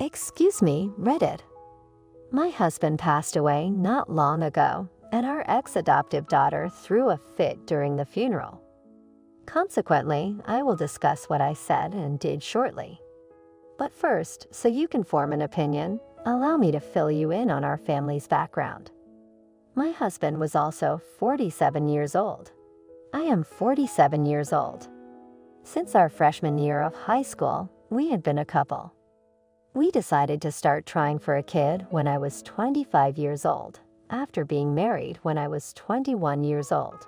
Excuse me, Reddit. My husband passed away not long ago, and our ex-adoptive daughter threw a fit during the funeral. Consequently, I will discuss what I said and did shortly. But first, so you can form an opinion, allow me to fill you in on our family's background. My husband was also 47 years old. I am 47 years old. Since our freshman year of high school, we had been a couple. We decided to start trying for a kid when I was 25 years old, after being married when I was 21 years old.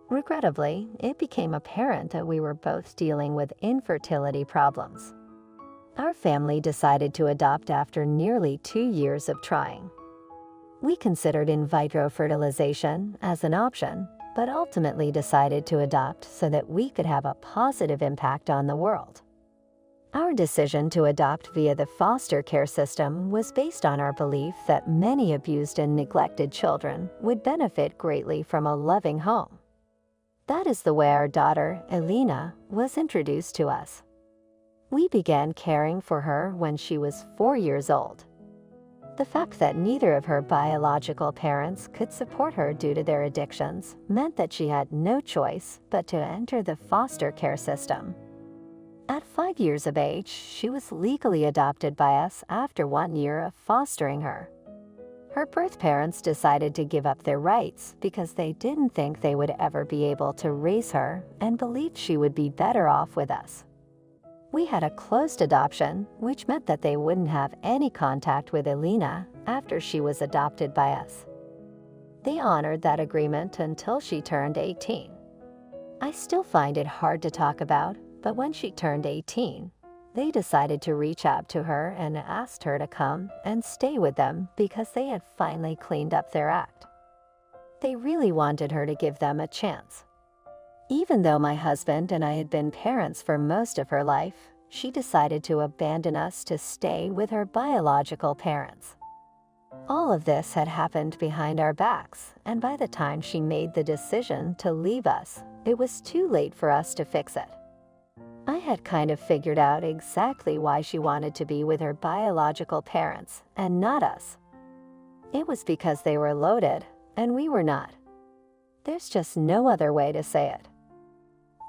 Regrettably, it became apparent that we were both dealing with infertility problems. Our family decided to adopt after nearly 2 years of trying. We considered in vitro fertilization as an option, but ultimately decided to adopt so that we could have a positive impact on the world. Our decision to adopt via the foster care system was based on our belief that many abused and neglected children would benefit greatly from a loving home. That is the way our daughter, Elena, was introduced to us. We began caring for her when she was 4 years old. The fact that neither of her biological parents could support her due to their addictions meant that she had no choice but to enter the foster care system. At 5 years of age, she was legally adopted by us after 1 year of fostering her. Her birth parents decided to give up their rights because they didn't think they would ever be able to raise her and believed she would be better off with us. We had a closed adoption, which meant that they wouldn't have any contact with Elena after she was adopted by us. They honored that agreement until she turned 18. I still find it hard to talk about, but when she turned 18, they decided to reach out to her and asked her to come and stay with them because they had finally cleaned up their act. They really wanted her to give them a chance. Even though my husband and I had been parents for most of her life, she decided to abandon us to stay with her biological parents. All of this had happened behind our backs, and by the time she made the decision to leave us, it was too late for us to fix it. I had kind of figured out exactly why she wanted to be with her biological parents and not us. It was because they were loaded and we were not. There's just no other way to say it.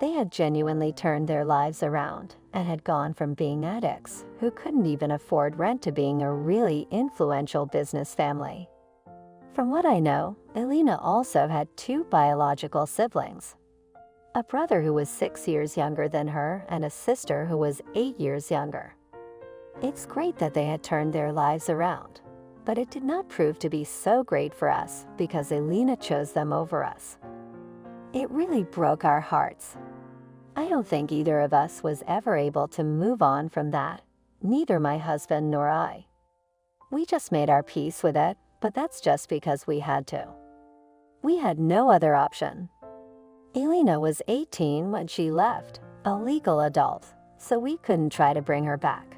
They had genuinely turned their lives around and had gone from being addicts who couldn't even afford rent to being a really influential business family. From what I know, Elena also had 2 biological siblings. A brother who was 6 years younger than her and a sister who was 8 years younger. It's great that they had turned their lives around, but it did not prove to be so great for us because Elena chose them over us. It really broke our hearts. I don't think either of us was ever able to move on from that, neither my husband nor I. We just made our peace with it, but that's just because we had to. We had no other option. Elena was 18 when she left, a legal adult, so we couldn't try to bring her back.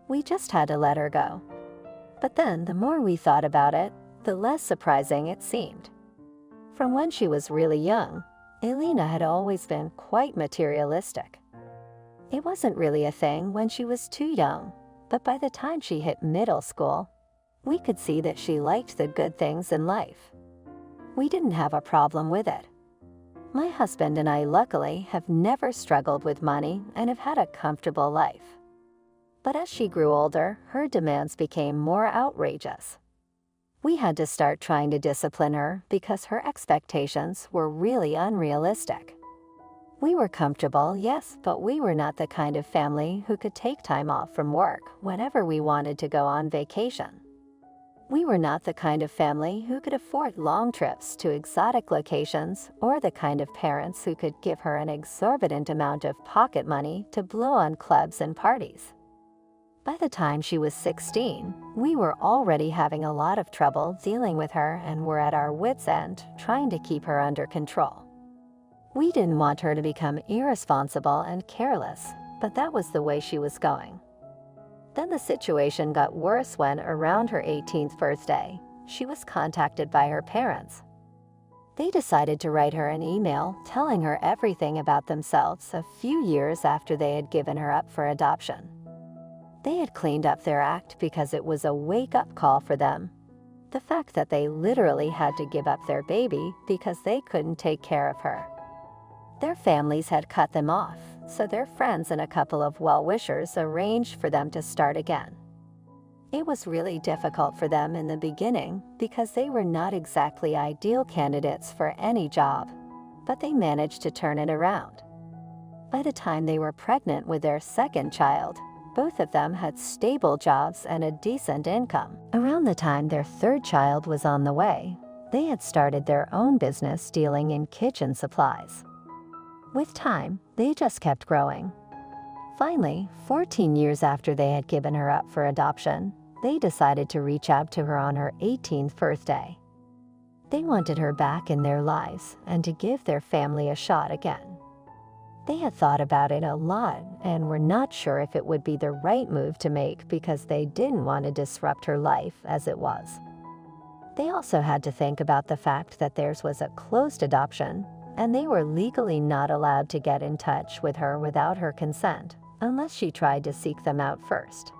We just had to let her go. But then the more we thought about it, the less surprising it seemed. From when she was really young, Elena had always been quite materialistic. It wasn't really a thing when she was too young, but by the time she hit middle school, we could see that she liked the good things in life. We didn't have a problem with it. My husband and I luckily have never struggled with money and have had a comfortable life. But as she grew older, her demands became more outrageous. We had to start trying to discipline her because her expectations were really unrealistic. We were comfortable, yes, but we were not the kind of family who could take time off from work whenever we wanted to go on vacation. We were not the kind of family who could afford long trips to exotic locations or the kind of parents who could give her an exorbitant amount of pocket money to blow on clubs and parties. By the time she was 16, we were already having a lot of trouble dealing with her and were at our wits' end trying to keep her under control. We didn't want her to become irresponsible and careless, but that was the way she was going. Then the situation got worse when, around her 18th birthday, she was contacted by her parents. They decided to write her an email telling her everything about themselves a few years after they had given her up for adoption. They had cleaned up their act because it was a wake-up call for them. The fact that they literally had to give up their baby because they couldn't take care of her. Their families had cut them off, so their friends and a couple of well-wishers arranged for them to start again. It was really difficult for them in the beginning because they were not exactly ideal candidates for any job, but they managed to turn it around. By the time they were pregnant with their second child, both of them had stable jobs and a decent income. Around the time their third child was on the way, they had started their own business dealing in kitchen supplies. With time, they just kept growing. Finally, 14 years after they had given her up for adoption, they decided to reach out to her on her 18th birthday. They wanted her back in their lives and to give their family a shot again. They had thought about it a lot and were not sure if it would be the right move to make because they didn't want to disrupt her life as it was. They also had to think about the fact that theirs was a closed adoption and they were legally not allowed to get in touch with her without her consent unless she tried to seek them out first.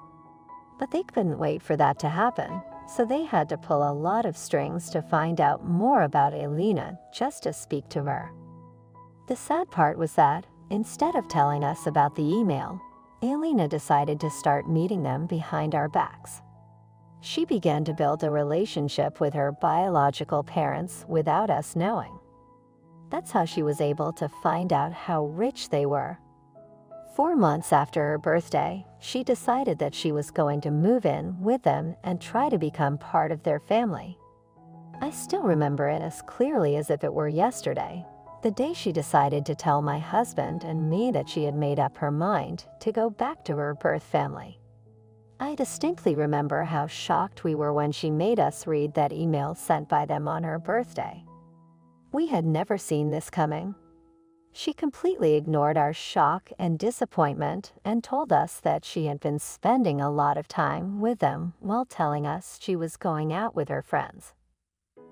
But they couldn't wait for that to happen, so they had to pull a lot of strings to find out more about Elena just to speak to her. The sad part was that, instead of telling us about the email, Elena decided to start meeting them behind our backs. She began to build a relationship with her biological parents without us knowing. That's how she was able to find out how rich they were. 4 months after her birthday, she decided that she was going to move in with them and try to become part of their family. I still remember it as clearly as if it were yesterday, the day she decided to tell my husband and me that she had made up her mind to go back to her birth family. I distinctly remember how shocked we were when she made us read that email sent by them on her birthday. We had never seen this coming. She completely ignored our shock and disappointment and told us that she had been spending a lot of time with them while telling us she was going out with her friends.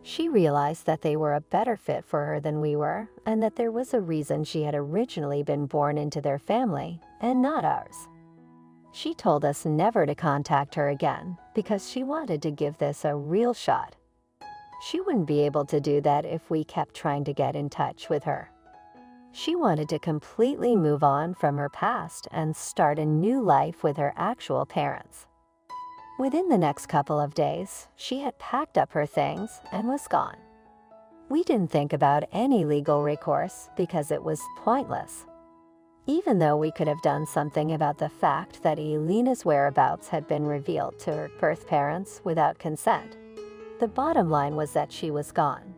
She realized that they were a better fit for her than we were and that there was a reason she had originally been born into their family and not ours. She told us never to contact her again because she wanted to give this a real shot. She wouldn't be able to do that if we kept trying to get in touch with her. She wanted to completely move on from her past and start a new life with her actual parents. Within the next couple of days, she had packed up her things and was gone. We didn't think about any legal recourse because it was pointless. Even though we could have done something about the fact that Elena's whereabouts had been revealed to her birth parents without consent, the bottom line was that she was gone.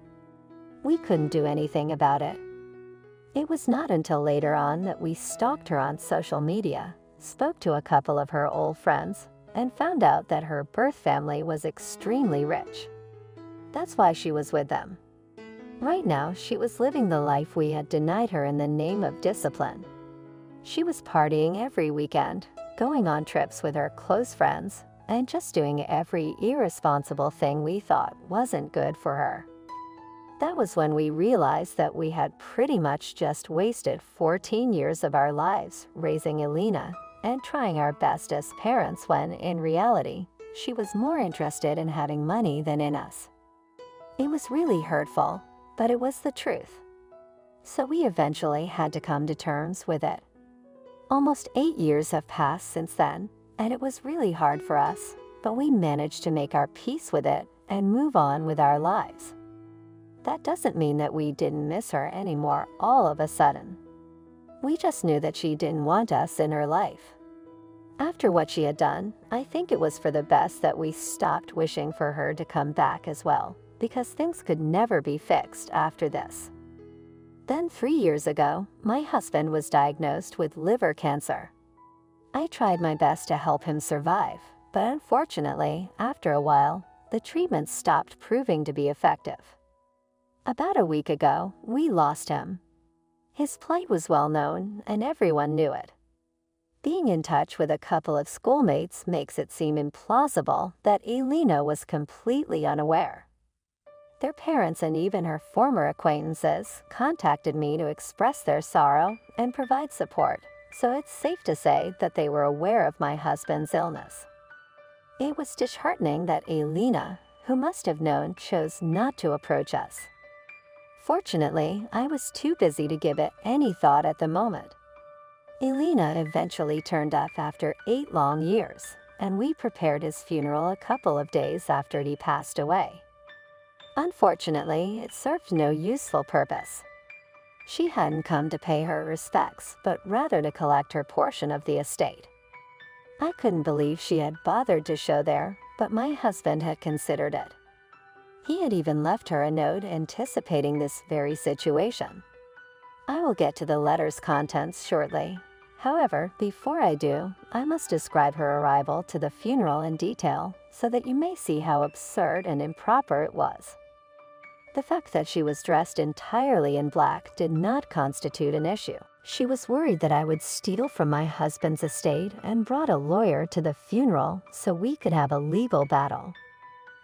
We couldn't do anything about it. It was not until later on that we stalked her on social media, spoke to a couple of her old friends, and found out that her birth family was extremely rich. That's why she was with them. Right now, she was living the life we had denied her in the name of discipline. She was partying every weekend, going on trips with her close friends, and just doing every irresponsible thing we thought wasn't good for her. That was when we realized that we had pretty much just wasted 14 years of our lives raising Elena and trying our best as parents when, in reality, she was more interested in having money than in us. It was really hurtful, but it was the truth. So we eventually had to come to terms with it. Almost 8 years have passed since then, and it was really hard for us, but we managed to make our peace with it and move on with our lives. That doesn't mean that we didn't miss her anymore all of a sudden. We just knew that she didn't want us in her life. After what she had done, I think it was for the best that we stopped wishing for her to come back as well, because things could never be fixed after this. Then 3 years ago, my husband was diagnosed with liver cancer. I tried my best to help him survive, but unfortunately, after a while, the treatment stopped proving to be effective. About a week ago, we lost him. His plight was well known, and everyone knew it. Being in touch with a couple of schoolmates makes it seem implausible that Elena was completely unaware. Their parents and even her former acquaintances contacted me to express their sorrow and provide support, so it's safe to say that they were aware of my husband's illness. It was disheartening that Elena, who must have known, chose not to approach us. Fortunately, I was too busy to give it any thought at the moment. Elena eventually turned up after 8 long years, and we prepared his funeral a couple of days after he passed away. Unfortunately, it served no useful purpose. She hadn't come to pay her respects, but rather to collect her portion of the estate. I couldn't believe she had bothered to show there, but my husband had considered it. He had even left her a note anticipating this very situation. I will get to the letter's contents shortly. However, before I do, I must describe her arrival to the funeral in detail so that you may see how absurd and improper it was. The fact that she was dressed entirely in black did not constitute an issue. She was worried that I would steal from my husband's estate and brought a lawyer to the funeral so we could have a legal battle.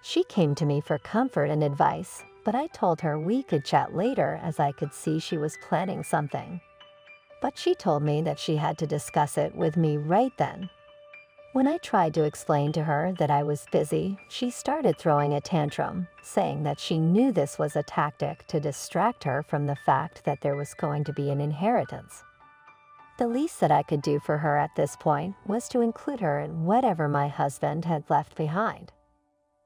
She came to me for comfort and advice, but I told her we could chat later as I could see she was planning something. But she told me that she had to discuss it with me right then. When I tried to explain to her that I was busy, she started throwing a tantrum, saying that she knew this was a tactic to distract her from the fact that there was going to be an inheritance. The least that I could do for her at this point was to include her in whatever my husband had left behind.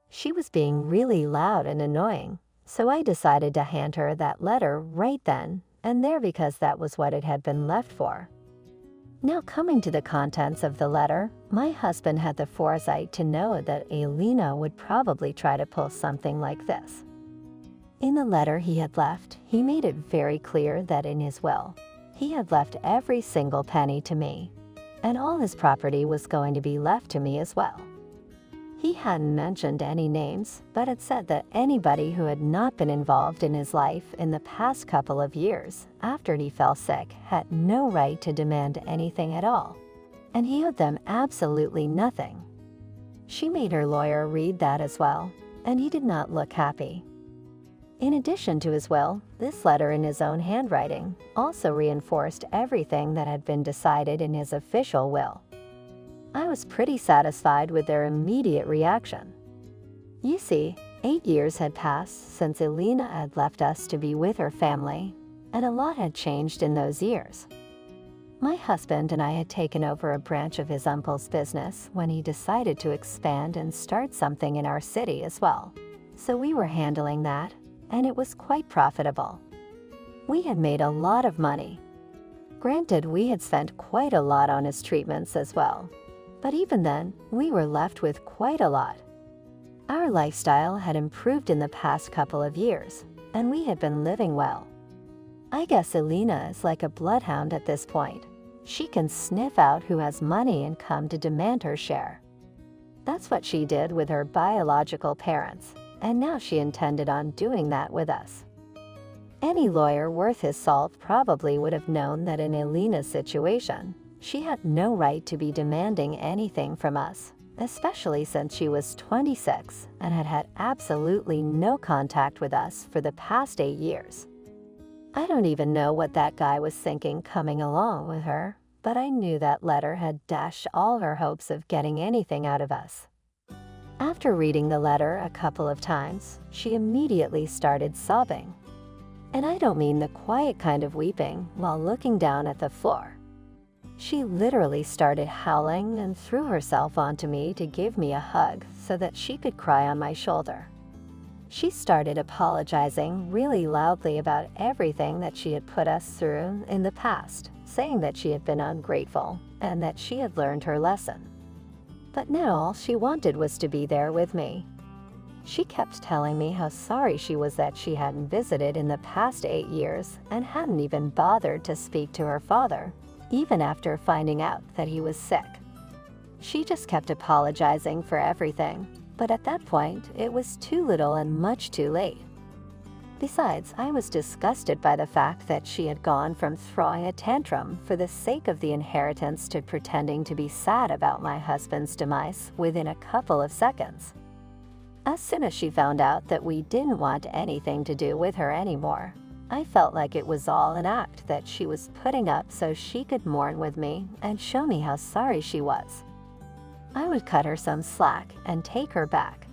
She was being really loud and annoying, so I decided to hand her that letter right then and there because that was what it had been left for. Now coming to the contents of the letter, my husband had the foresight to know that Elena would probably try to pull something like this. In the letter he had left, he made it very clear that in his will, he had left every single penny to me, and all his property was going to be left to me as well. He hadn't mentioned any names, but had said that anybody who had not been involved in his life in the past couple of years after he fell sick had no right to demand anything at all, and he owed them absolutely nothing. She made her lawyer read that as well, and he did not look happy. In addition to his will, this letter in his own handwriting also reinforced everything that had been decided in his official will. I was pretty satisfied with their immediate reaction. You see, 8 years had passed since Elena had left us to be with her family, and a lot had changed in those years. My husband and I had taken over a branch of his uncle's business when he decided to expand and start something in our city as well. So we were handling that, and it was quite profitable. We had made a lot of money. Granted, we had spent quite a lot on his treatments as well. But even then, we were left with quite a lot. Our lifestyle had improved in the past couple of years, and we had been living well. I guess Elena is like a bloodhound at this point. She can sniff out who has money and come to demand her share. That's what she did with her biological parents, and now she intended on doing that with us. Any lawyer worth his salt probably would have known that in Elena's situation, she had no right to be demanding anything from us, especially since she was 26 and had had absolutely no contact with us for the past 8 years. I don't even know what that guy was thinking coming along with her, but I knew that letter had dashed all her hopes of getting anything out of us. After reading the letter a couple of times, she immediately started sobbing. And I don't mean the quiet kind of weeping while looking down at the floor. She literally started howling and threw herself onto me to give me a hug so that she could cry on my shoulder. She started apologizing really loudly about everything that she had put us through in the past, saying that she had been ungrateful and that she had learned her lesson. But now all she wanted was to be there with me. She kept telling me how sorry she was that she hadn't visited in the past 8 years and hadn't even bothered to speak to her father, even after finding out that he was sick. She just kept apologizing for everything, but at that point, it was too little and much too late. Besides, I was disgusted by the fact that she had gone from throwing a tantrum for the sake of the inheritance to pretending to be sad about my husband's demise within a couple of seconds. As soon as she found out that we didn't want anything to do with her anymore, I felt like it was all an act that she was putting up so she could mourn with me and show me how sorry she was. I would cut her some slack and take her back.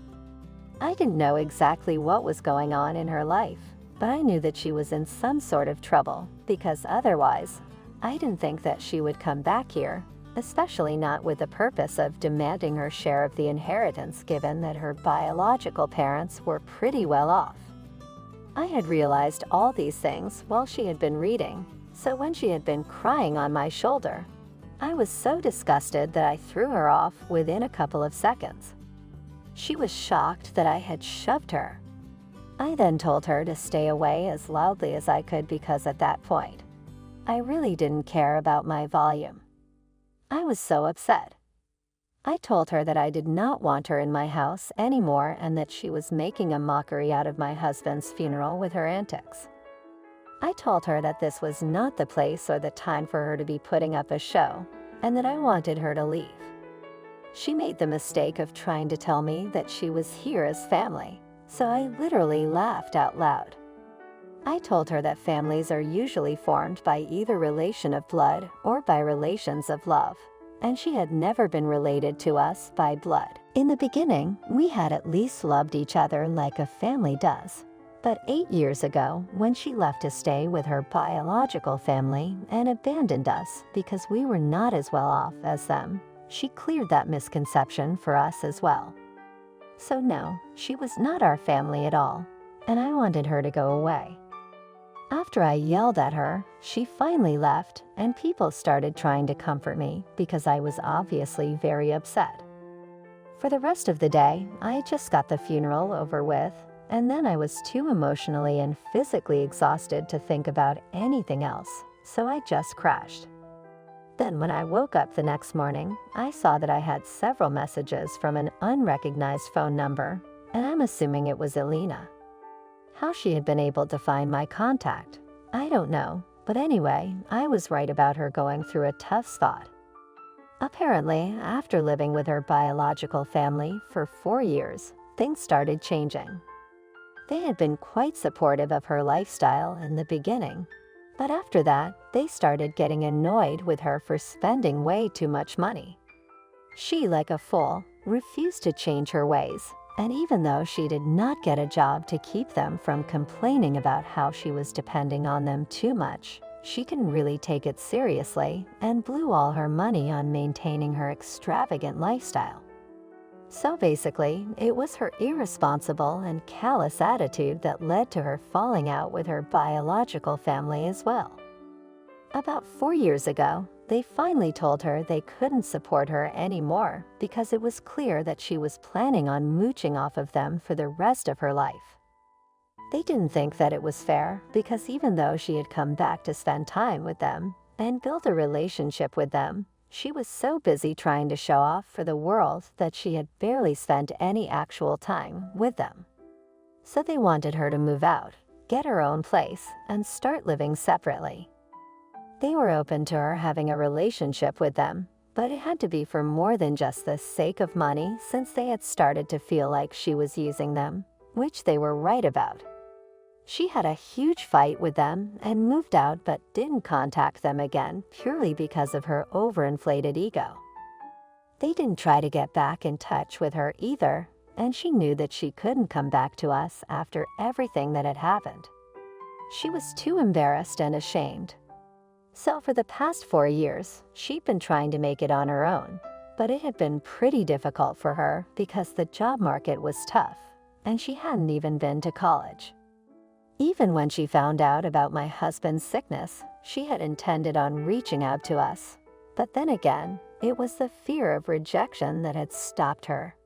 I didn't know exactly what was going on in her life, but I knew that she was in some sort of trouble, because otherwise, I didn't think that she would come back here, especially not with the purpose of demanding her share of the inheritance, given that her biological parents were pretty well off. I had realized all these things while she had been reading, so when she had been crying on my shoulder, I was so disgusted that I threw her off within a couple of seconds. She was shocked that I had shoved her. I then told her to stay away as loudly as I could, because at that point, I really didn't care about my volume. I was so upset. I told her that I did not want her in my house anymore and that she was making a mockery out of my husband's funeral with her antics. I told her that this was not the place or the time for her to be putting up a show, and that I wanted her to leave. She made the mistake of trying to tell me that she was here as family, so I literally laughed out loud. I told her that families are usually formed by either relation of blood or by relations of love, and she had never been related to us by blood. In the beginning, we had at least loved each other like a family does. But 8 years ago, when she left to stay with her biological family and abandoned us because we were not as well off as them, she cleared that misconception for us as well. So no, she was not our family at all, and I wanted her to go away. After I yelled at her, she finally left, and people started trying to comfort me because I was obviously very upset. For the rest of the day, I just got the funeral over with, and then I was too emotionally and physically exhausted to think about anything else, so I just crashed. Then when I woke up the next morning, I saw that I had several messages from an unrecognized phone number, and I'm assuming it was Elena. How she had been able to find my contact, I don't know, but anyway, I was right about her going through a tough spot. Apparently, after living with her biological family for 4 years, things started changing. They had been quite supportive of her lifestyle in the beginning, but after that, they started getting annoyed with her for spending way too much money. She, like a fool, refused to change her ways. And even though she did not get a job to keep them from complaining about how she was depending on them too much, she didn't really take it seriously and blew all her money on maintaining her extravagant lifestyle. So basically, it was her irresponsible and callous attitude that led to her falling out with her biological family as well. About 4 years ago, they finally told her they couldn't support her anymore because it was clear that she was planning on mooching off of them for the rest of her life. They didn't think that it was fair because even though she had come back to spend time with them and build a relationship with them, she was so busy trying to show off for the world that she had barely spent any actual time with them. So they wanted her to move out, get her own place, and start living separately. They were open to her having a relationship with them, but it had to be for more than just the sake of money, since they had started to feel like she was using them, which they were right about. She had a huge fight with them and moved out but didn't contact them again purely because of her overinflated ego. They didn't try to get back in touch with her either, and she knew that she couldn't come back to us after everything that had happened. She was too embarrassed and ashamed. So for the past 4 years, she'd been trying to make it on her own, but it had been pretty difficult for her because the job market was tough, and she hadn't even been to college. Even when she found out about my husband's sickness, she had intended on reaching out to us, but then again, it was the fear of rejection that had stopped her.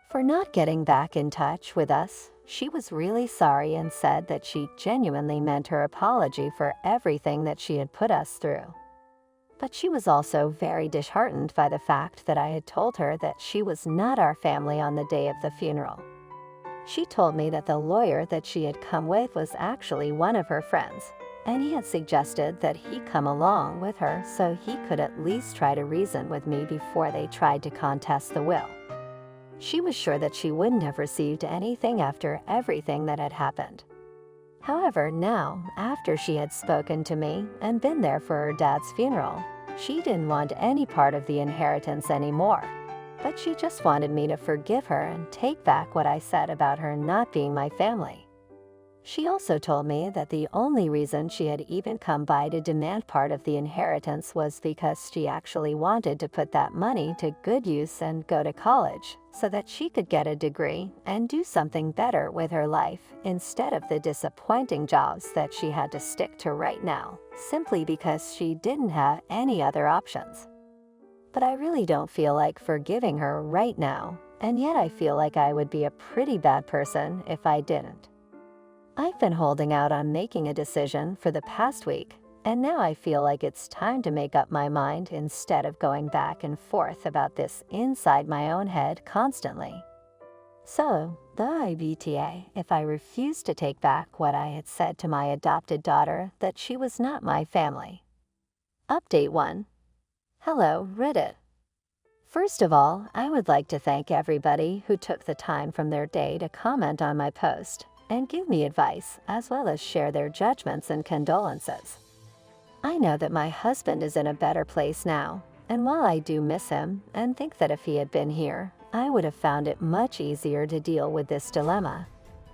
For not getting back in touch with us, she was really sorry and said that she genuinely meant her apology for everything that she had put us through. But she was also very disheartened by the fact that I had told her that she was not our family on the day of the funeral. She told me that the lawyer that she had come with was actually one of her friends, and he had suggested that he come along with her so he could at least try to reason with me before they tried to contest the will. She was sure that she wouldn't have received anything after everything that had happened. However, now, after she had spoken to me and been there for her dad's funeral, she didn't want any part of the inheritance anymore. But she just wanted me to forgive her and take back what I said about her not being my family. She also told me that the only reason she had even come by to demand part of the inheritance was because she actually wanted to put that money to good use and go to college so that she could get a degree and do something better with her life instead of the disappointing jobs that she had to stick to right now, simply because she didn't have any other options. But I really don't feel like forgiving her right now, and yet I feel like I would be a pretty bad person if I didn't. I've been holding out on making a decision for the past week, and now I feel like it's time to make up my mind instead of going back and forth about this inside my own head constantly. So, the IBTA, if I refuse to take back what I had said to my adopted daughter that she was not my family. Update 1. Hello, Reddit. First of all, I would like to thank everybody who took the time from their day to comment on my post and give me advice, as well as share their judgments and condolences. I know that my husband is in a better place now, and while I do miss him and think that if he had been here, I would have found it much easier to deal with this dilemma,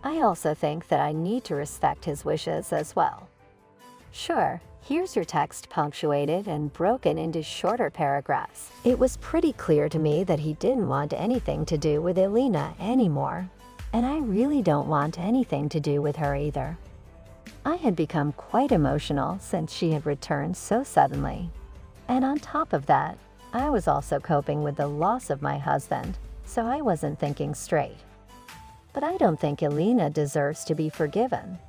I also think that I need to respect his wishes as well. Sure, here's your text punctuated and broken into shorter paragraphs. It was pretty clear to me that he didn't want anything to do with Elena anymore, and I really don't want anything to do with her either. I had become quite emotional since she had returned so suddenly. And on top of that, I was also coping with the loss of my husband, so I wasn't thinking straight. But I don't think Elena deserves to be forgiven.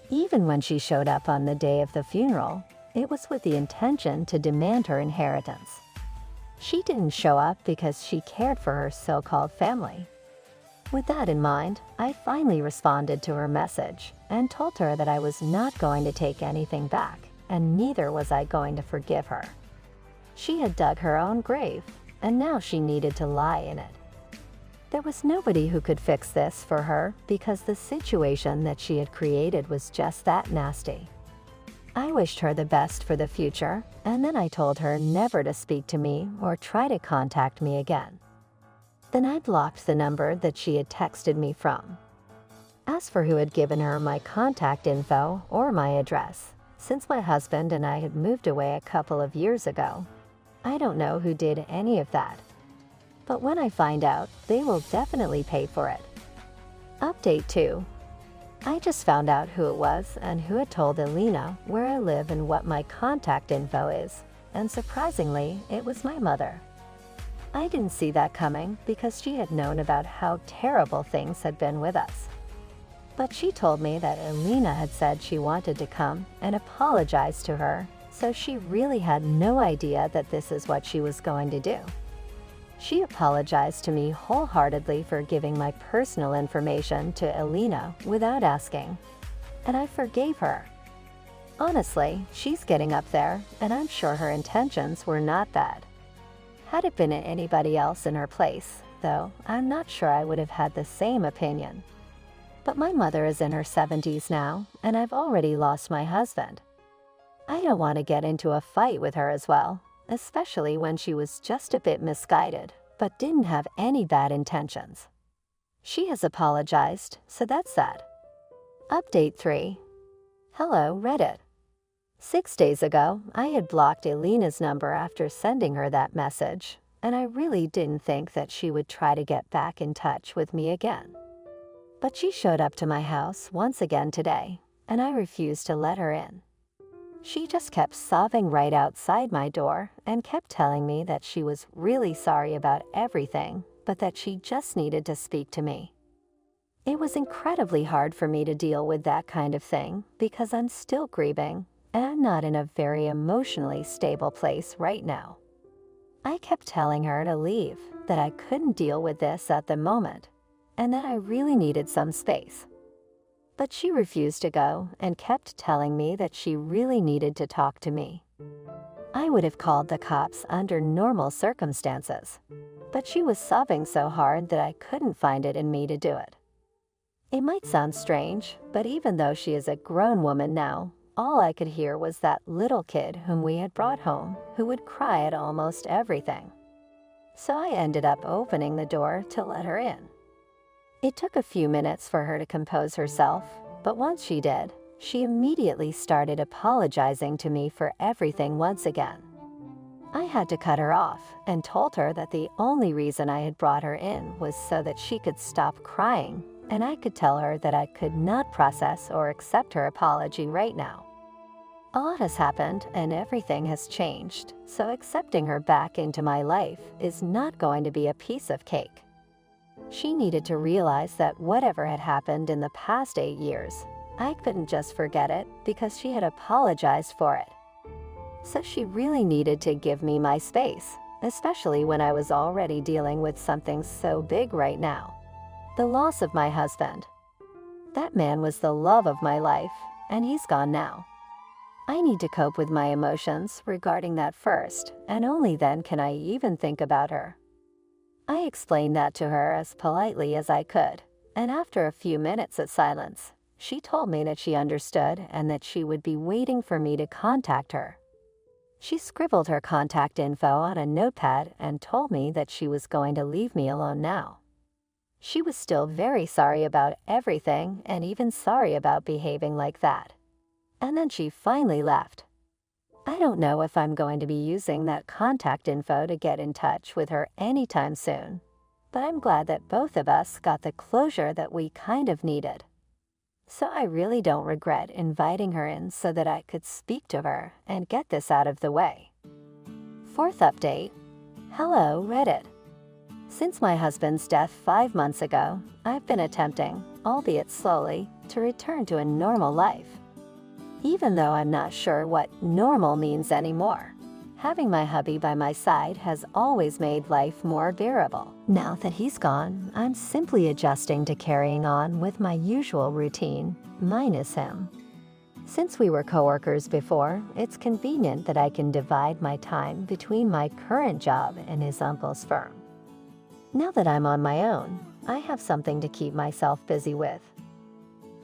Even when she showed up on the day of the funeral, it was with the intention to demand her inheritance. She didn't show up because she cared for her so-called family. With that in mind, I finally responded to her message and told her that I was not going to take anything back, and neither was I going to forgive her. She had dug her own grave, and now she needed to lie in it. There was nobody who could fix this for her because the situation that she had created was just that nasty. I wished her the best for the future, and then I told her never to speak to me or try to contact me again. Then I blocked the number that she had texted me from. As for who had given her my contact info or my address, since my husband and I had moved away a couple of years ago, I don't know who did any of that. But when I find out, they will definitely pay for it. Update 2. I just found out who it was and who had told Elena where I live and what my contact info is, and surprisingly, it was my mother. I didn't see that coming because she had known about how terrible things had been with us. But she told me that Elena had said she wanted to come and apologize to her, so she really had no idea that this is what she was going to do. She apologized to me wholeheartedly for giving my personal information to Elena without asking, and I forgave her. Honestly, she's getting up there, and I'm sure her intentions were not bad. Had it been anybody else in her place, though, I'm not sure I would have had the same opinion. But my mother is in her 70s now, and I've already lost my husband. I don't want to get into a fight with her as well, especially when she was just a bit misguided, but didn't have any bad intentions. She has apologized, so that's that. Update 3. Hello, Reddit. 6 days ago, I had blocked Elena's number after sending her that message, and I really didn't think that she would try to get back in touch with me again. But she showed up to my house once again today, and I refused to let her in. She just kept sobbing right outside my door and kept telling me that she was really sorry about everything, but that she just needed to speak to me. It was incredibly hard for me to deal with that kind of thing because I'm still grieving, and I'm not in a very emotionally stable place right now. I kept telling her to leave, that I couldn't deal with this at the moment, and that I really needed some space. But she refused to go and kept telling me that she really needed to talk to me. I would have called the cops under normal circumstances, but she was sobbing so hard that I couldn't find it in me to do it. It might sound strange, but even though she is a grown woman now, all I could hear was that little kid whom we had brought home who would cry at almost everything. So I ended up opening the door to let her in. It took a few minutes for her to compose herself, but once she did, she immediately started apologizing to me for everything once again. I had to cut her off and told her that the only reason I had brought her in was so that she could stop crying, and I could tell her that I could not process or accept her apology right now. A lot has happened and everything has changed, so accepting her back into my life is not going to be a piece of cake. She needed to realize that whatever had happened in the past 8 years, I couldn't just forget it because she had apologized for it. So she really needed to give me my space, especially when I was already dealing with something so big right now: the loss of my husband. That man was the love of my life, and he's gone now. I need to cope with my emotions regarding that first, and only then can I even think about her. I explained that to her as politely as I could, and after a few minutes of silence, she told me that she understood and that she would be waiting for me to contact her. She scribbled her contact info on a notepad and told me that she was going to leave me alone now. She was still very sorry about everything and even sorry about behaving like that. And then she finally left. I don't know if I'm going to be using that contact info to get in touch with her anytime soon, but I'm glad that both of us got the closure that we kind of needed. So I really don't regret inviting her in so that I could speak to her and get this out of the way. Fourth update. Hello, Reddit. Since my husband's death 5 months ago, I've been attempting, albeit slowly, to return to a normal life. Even though I'm not sure what normal means anymore, having my hubby by my side has always made life more bearable. Now that he's gone, I'm simply adjusting to carrying on with my usual routine, minus him. Since we were coworkers before, it's convenient that I can divide my time between my current job and his uncle's firm. Now that I'm on my own, I have something to keep myself busy with.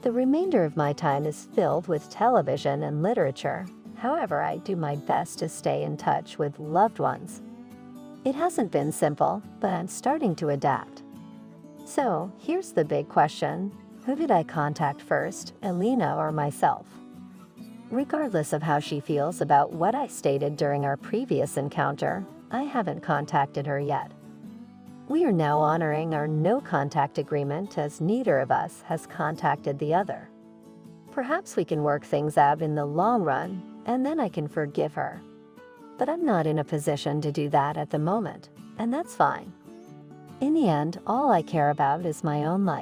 The remainder of my time is filled with television and literature. However, I do my best to stay in touch with loved ones. It hasn't been simple, but I'm starting to adapt. So, here's the big question: who did I contact first, Elena or myself? Regardless of how she feels about what I stated during our previous encounter, I haven't contacted her yet. We are now honoring our no-contact agreement as neither of us has contacted the other. Perhaps we can work things out in the long run, and then I can forgive her. But I'm not in a position to do that at the moment, and that's fine. In the end, all I care about is my own life.